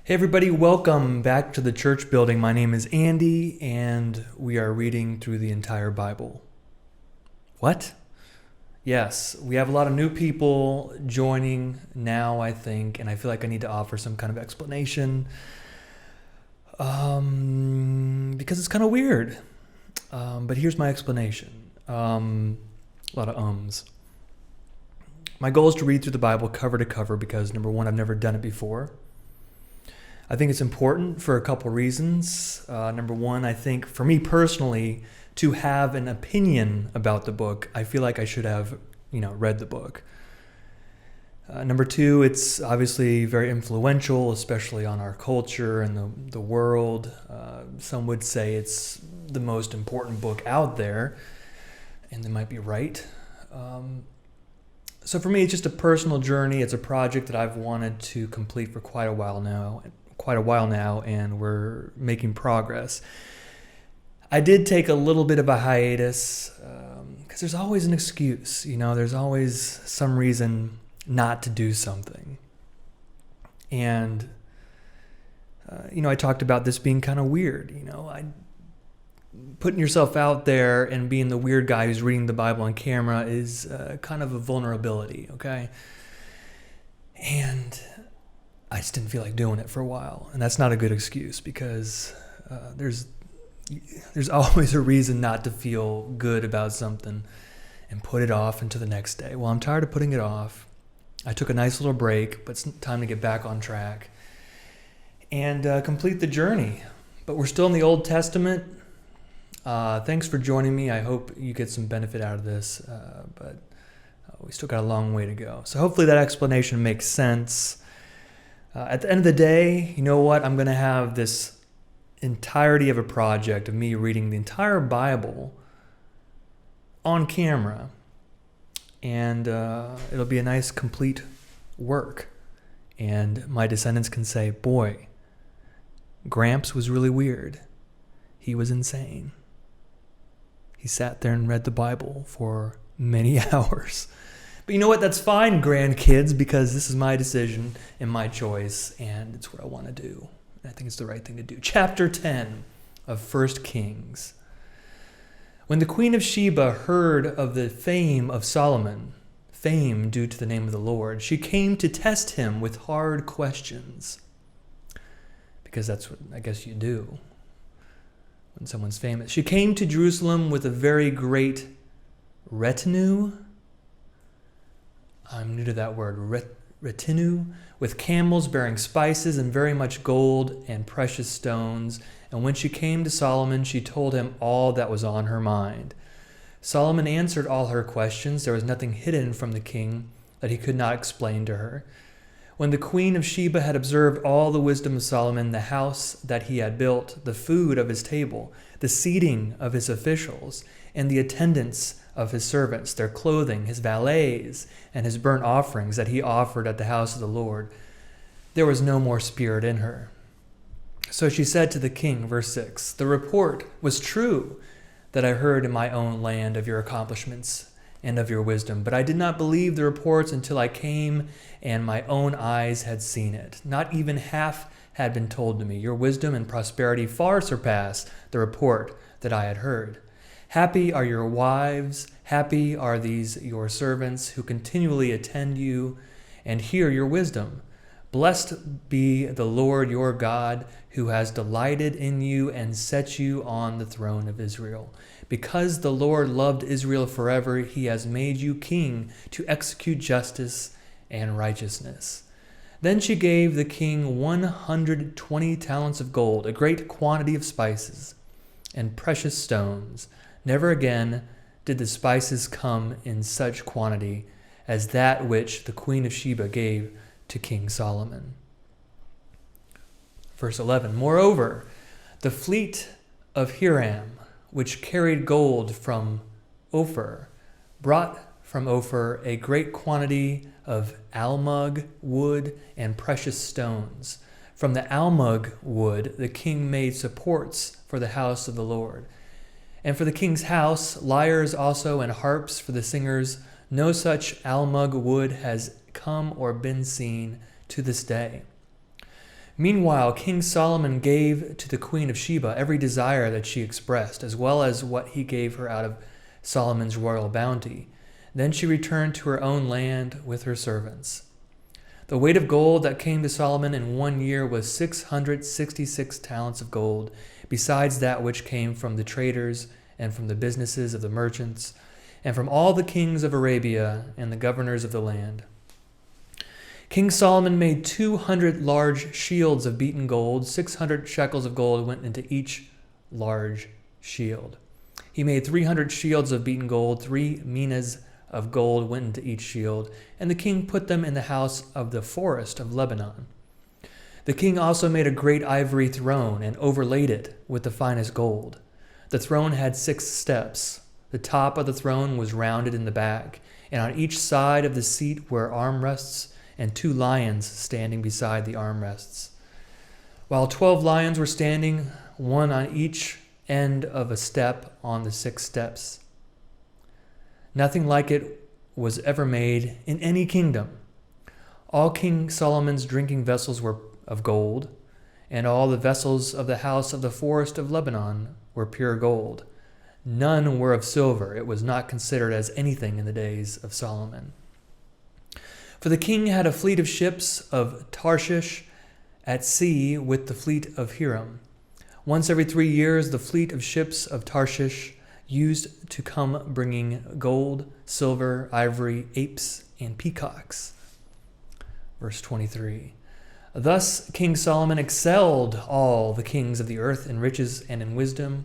Hey everybody, welcome back to the church building. My name is Andy and we are reading through the entire Bible. What? Yes, we have a lot of new people joining now, I think, and I feel like I need to offer some kind of explanation because it's kind of weird. But here's my explanation. A lot of ums. My goal is to read through the Bible cover to cover because, number one, I've never done it before. I think it's important for a couple reasons. Number one, I think for me personally, to have an opinion about the book, I feel like I should have, read the book. Number two, it's obviously very influential, especially on our culture and the world. Some would say it's the most important book out there, and they might be right. So for me, it's just a personal journey. It's a project that I've wanted to complete for quite a while now, and we're making progress. I did take a little bit of a hiatus because there's always an excuse, there's always some reason not to do something. And, I talked about this being kind of weird, putting yourself out there and being the weird guy who's reading the Bible on camera is kind of a vulnerability, okay? And I just didn't feel like doing it for a while. And that's not a good excuse because there's always a reason not to feel good about something and put it off until the next day. Well, I'm tired of putting it off. I took a nice little break, but it's time to get back on track and complete the journey. But we're still in the Old Testament. Thanks for joining me. I hope you get some benefit out of this, but we still got a long way to go. So hopefully that explanation makes sense. At the end of the day, you know what? I'm going to have this entirety of a project of me reading the entire Bible on camera. And it'll be a nice, complete work. And my descendants can say, boy, Gramps was really weird. He was insane. He sat there and read the Bible for many hours. But you know what? That's fine, grandkids, because this is my decision and my choice, and it's what I want to do. I think it's the right thing to do. Chapter 10 of 1 Kings. When the Queen of Sheba heard of the fame of Solomon, fame due to the name of the Lord, she came to test him with hard questions. Because that's what I guess you do when someone's famous. She came to Jerusalem with a very great retinue. I'm new to that word, retinue, with camels bearing spices and very much gold and precious stones. And when she came to Solomon, she told him all that was on her mind. Solomon answered all her questions. There was nothing hidden from the king that he could not explain to her. When the Queen of Sheba had observed all the wisdom of Solomon, the house that he had built, the food of his table, the seating of his officials, and the attendance of his servants, their clothing, his valets, and his burnt offerings that he offered at the house of the Lord, there was no more spirit in her. So she said to the king, verse 6, "The report was true that I heard in my own land of your accomplishments and of your wisdom, but I did not believe the reports until I came and my own eyes had seen it. Not even half had been told to me. Your wisdom and prosperity far surpass the report that I had heard. Happy are your wives, happy are these your servants who continually attend you and hear your wisdom. Blessed be the Lord your God, who has delighted in you and set you on the throne of Israel. Because the Lord loved Israel forever, he has made you king to execute justice and righteousness." Then she gave the king 120 talents of gold, a great quantity of spices, and precious stones. Never again did the spices come in such quantity as that which the Queen of Sheba gave to King Solomon. Verse 11, "Moreover, the fleet of Hiram, which carried gold from Ophir, brought from Ophir a great quantity of almug wood and precious stones. From the almug wood the king made supports for the house of the Lord. And for the king's house, lyres also and harps for the singers. No such almug wood has come or been seen to this day. Meanwhile, King Solomon gave to the queen of Sheba every desire that she expressed, as well as what he gave her out of Solomon's royal bounty. Then she returned to her own land with her servants. The weight of gold that came to Solomon in 1 year was 666 talents of gold, besides that which came from the traders and from the businesses of the merchants, and from all the kings of Arabia and the governors of the land. King Solomon made 200 large shields of beaten gold. 600 shekels of gold went into each large shield. He made 300 shields of beaten gold. 3 minas of gold went into each shield, and the king put them in the house of the forest of Lebanon. The king also made a great ivory throne and overlaid it with the finest gold. The throne had 6 steps. The top of the throne was rounded in the back, and on each side of the seat were armrests and 2 lions standing beside the armrests, while 12 lions were standing, one on each end of a step on the 6 steps. Nothing like it was ever made in any kingdom. All King Solomon's drinking vessels were of gold, and all the vessels of the house of the forest of Lebanon were pure gold. None were of silver. It was not considered as anything in the days of Solomon. For the king had a fleet of ships of Tarshish at sea with the fleet of Hiram. Once every 3 years, the fleet of ships of Tarshish used to come bringing gold, silver, ivory, apes, and peacocks. Verse 23. Thus King Solomon excelled all the kings of the earth in riches and in wisdom.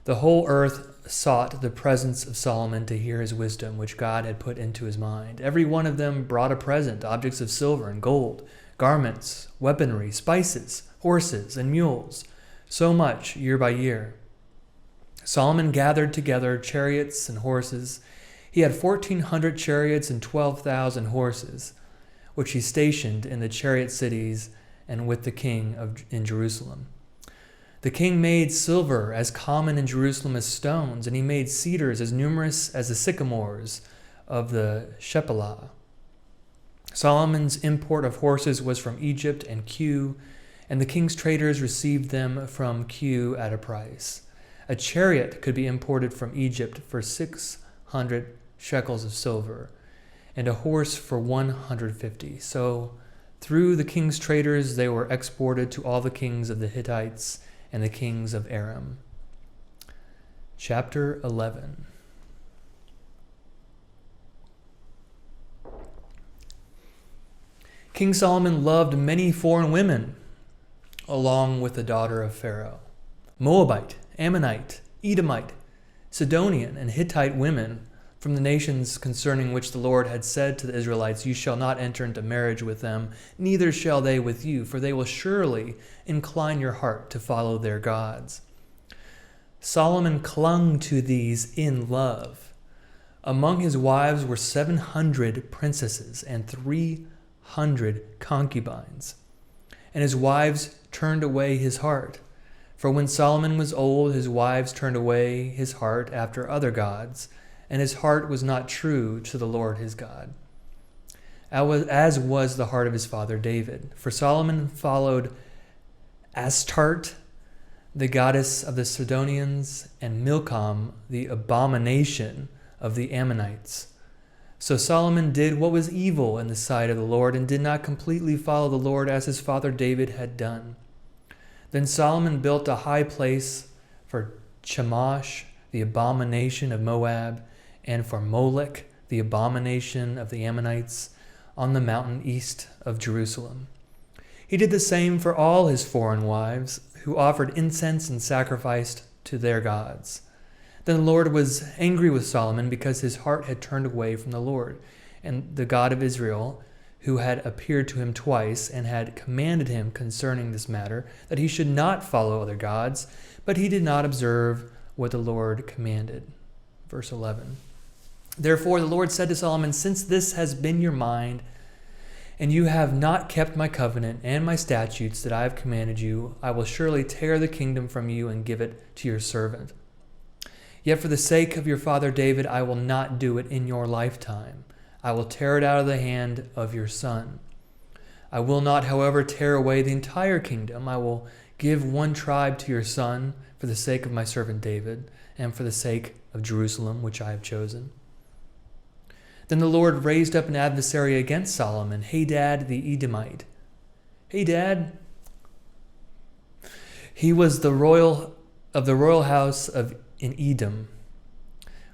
The whole earth sought the presence of Solomon to hear his wisdom, which God had put into his mind. Every one of them brought a present, objects of silver and gold, garments, weaponry, spices, horses, and mules, so much year by year. Solomon gathered together chariots and horses. He had 1,400 chariots and 12,000 horses, which he stationed in the chariot cities and with the king in Jerusalem. The king made silver as common in Jerusalem as stones, and he made cedars as numerous as the sycamores of the Shephelah. Solomon's import of horses was from Egypt and Kew, and the king's traders received them from Kew at a price. A chariot could be imported from Egypt for 600 shekels of silver, and a horse for 150. So through the king's traders they were exported to all the kings of the Hittites and the kings of Aram. Chapter 11. King Solomon loved many foreign women, along with the daughter of Pharaoh. Moabite, Ammonite, Edomite, Sidonian, and Hittite women from the nations concerning which the Lord had said to the Israelites, "You shall not enter into marriage with them, neither shall they with you, for they will surely incline your heart to follow their gods." Solomon clung to these in love. Among his wives were 700 princesses and 300 concubines, and his wives turned away his heart. For when Solomon was old, his wives turned away his heart after other gods, and his heart was not true to the Lord his God, as was the heart of his father David. For Solomon followed Astarte, the goddess of the Sidonians, and Milcom, the abomination of the Ammonites. So Solomon did what was evil in the sight of the Lord, and did not completely follow the Lord as his father David had done. Then Solomon built a high place for Chemosh, the abomination of Moab, and for Molech, the abomination of the Ammonites, on the mountain east of Jerusalem. He did the same for all his foreign wives, who offered incense and sacrificed to their gods. Then the Lord was angry with Solomon because his heart had turned away from the Lord, and the God of Israel, who had appeared to him twice and had commanded him concerning this matter, that he should not follow other gods, but he did not observe what the Lord commanded. Verse 11. Therefore the Lord said to Solomon, "Since this has been your mind, and you have not kept my covenant and my statutes that I have commanded you, I will surely tear the kingdom from you and give it to your servant. Yet for the sake of your father David, I will not do it in your lifetime. I will tear it out of the hand of your son. I will not, however, tear away the entire kingdom. I will give one tribe to your son for the sake of my servant David and for the sake of Jerusalem, which I have chosen." Then the Lord raised up an adversary against Solomon, Hadad the Edomite. Hadad, he was the royal house in Edom.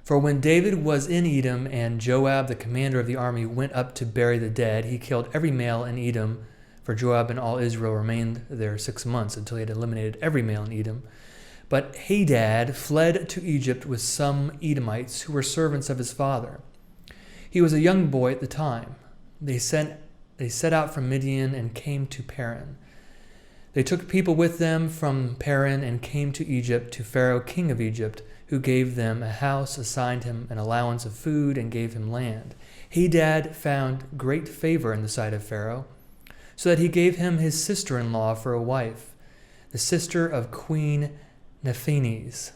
For when David was in Edom and Joab, the commander of the army, went up to bury the dead, he killed every male in Edom, for Joab and all Israel remained there 6 months until he had eliminated every male in Edom. But Hadad fled to Egypt with some Edomites who were servants of his father. He was a young boy at the time. They set out from Midian and came to Paran. They took people with them from Paran and came to Egypt, to Pharaoh, king of Egypt, who gave them a house, assigned him an allowance of food, and gave him land. Hadad found great favor in the sight of Pharaoh, so that he gave him his sister-in-law for a wife, the sister of Queen Nephenes.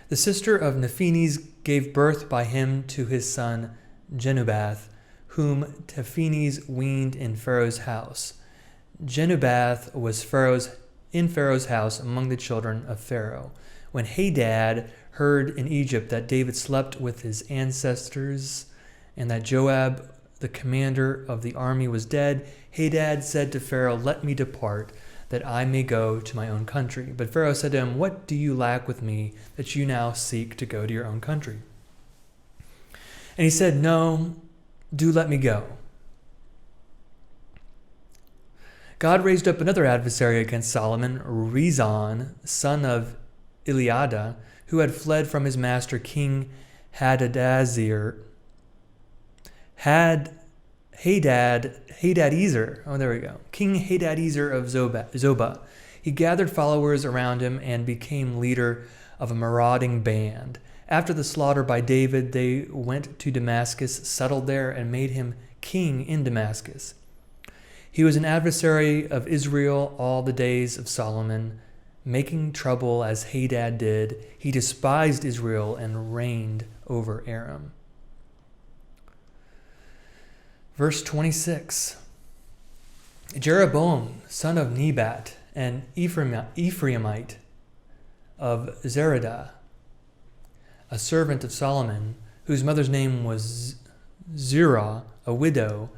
The sister of Nephenes gave birth by him to his son Genubath, whom Nephenes weaned in Pharaoh's house. Genubath was in Pharaoh's house among the children of Pharaoh. When Hadad heard in Egypt that David slept with his ancestors and that Joab, the commander of the army, was dead, Hadad said to Pharaoh, "Let me depart, that I may go to my own country." But Pharaoh said to him, "What do you lack with me that you now seek to go to your own country?" And he said, "No, do let me go." God raised up another adversary against Solomon, Rezon, son of Eliada, who had fled from his master King Hadadezer. King Hadadezer of Zobah. He gathered followers around him and became leader of a marauding band. After the slaughter by David, they went to Damascus, settled there, and made him king in Damascus. He was an adversary of Israel all the days of Solomon, making trouble as Hadad did. He despised Israel and reigned over Aram. Verse 26. Jeroboam, son of Nebat, an Ephraimite of Zeradah, a servant of Solomon, whose mother's name was Zerah, a widow,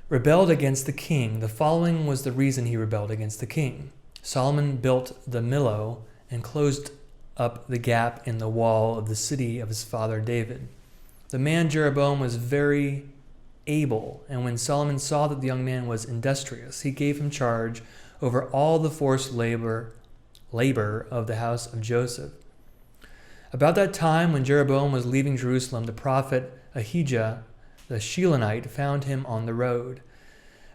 rebelled against the king. The following was the reason he rebelled against the king. Solomon built the Millo and closed up the gap in the wall of the city of his father David. The man Jeroboam was very able, and when Solomon saw that the young man was industrious, he gave him charge over all the forced labor of the house of Joseph. About that time, when Jeroboam was leaving Jerusalem, the prophet Ahijah the Shilonite found him on the road.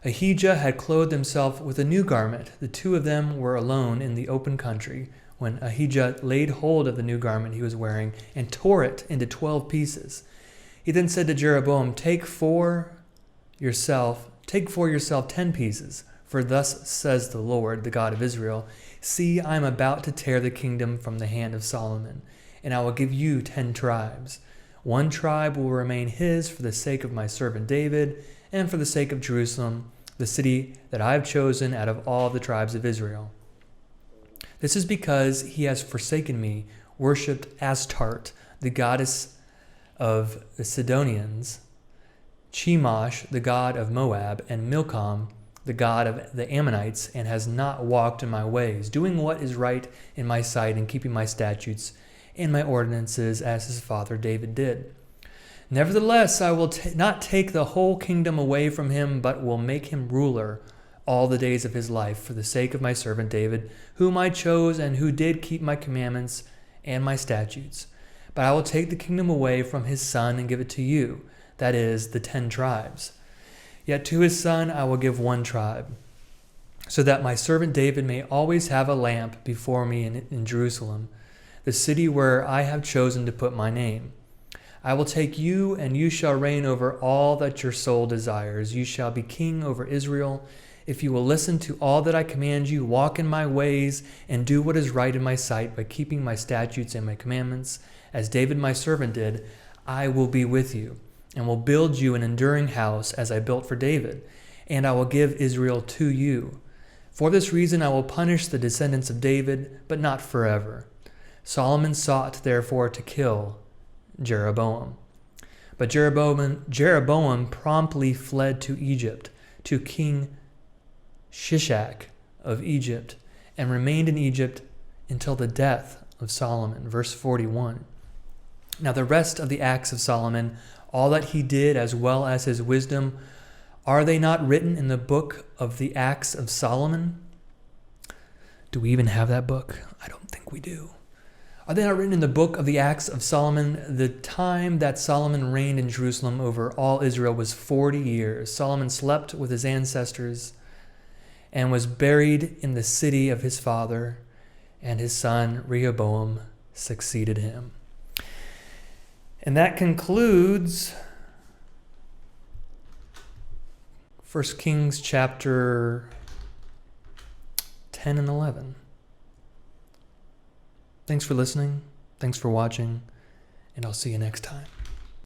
Ahijah had clothed himself with a new garment. The two of them were alone in the open country when Ahijah laid hold of the new garment he was wearing and tore it into 12 pieces. He then said to Jeroboam, Take for yourself 10 pieces, for thus says the Lord, the God of Israel, See, I am about to tear the kingdom from the hand of Solomon, and I will give you 10 tribes. 1 tribe will remain his for the sake of my servant David, and for the sake of Jerusalem, the city that I have chosen out of all the tribes of Israel. This is because he has forsaken me, worshipped Astarte, the goddess of the Sidonians, Chemosh, the god of Moab, and Milcom, the god of the Ammonites, and has not walked in my ways, doing what is right in my sight and keeping my statutes and my ordinances as his father David did. Nevertheless, I will not take the whole kingdom away from him, but will make him ruler all the days of his life for the sake of my servant David, whom I chose and who did keep my commandments and my statutes. But I will take the kingdom away from his son and give it to you, that is, the 10 tribes. Yet to his son I will give 1 tribe, so that my servant David may always have a lamp before me in Jerusalem, the city where I have chosen to put my name. I will take you, and you shall reign over all that your soul desires. You shall be king over Israel. If you will listen to all that I command you, walk in my ways, and do what is right in my sight by keeping my statutes and my commandments, as David my servant did, I will be with you. and will build you an enduring house as I built for David, and I will give Israel to you. For this reason I will punish the descendants of David, but not forever." Solomon sought therefore to kill Jeroboam. But Jeroboam promptly fled to Egypt, to King Shishak of Egypt, and remained in Egypt until the death of Solomon. Verse 41. Now the rest of the acts of Solomon, all that he did as well as his wisdom, are they not written in the book of the Acts of Solomon? Do we even have that book? I don't think we do. Are they not written in the book of the Acts of Solomon? The time that Solomon reigned in Jerusalem over all Israel was 40 years. Solomon slept with his ancestors and was buried in the city of his father, and his son Rehoboam succeeded him. And that concludes 1 Kings chapter 10 and 11. Thanks for listening. Thanks for watching. And I'll see you next time.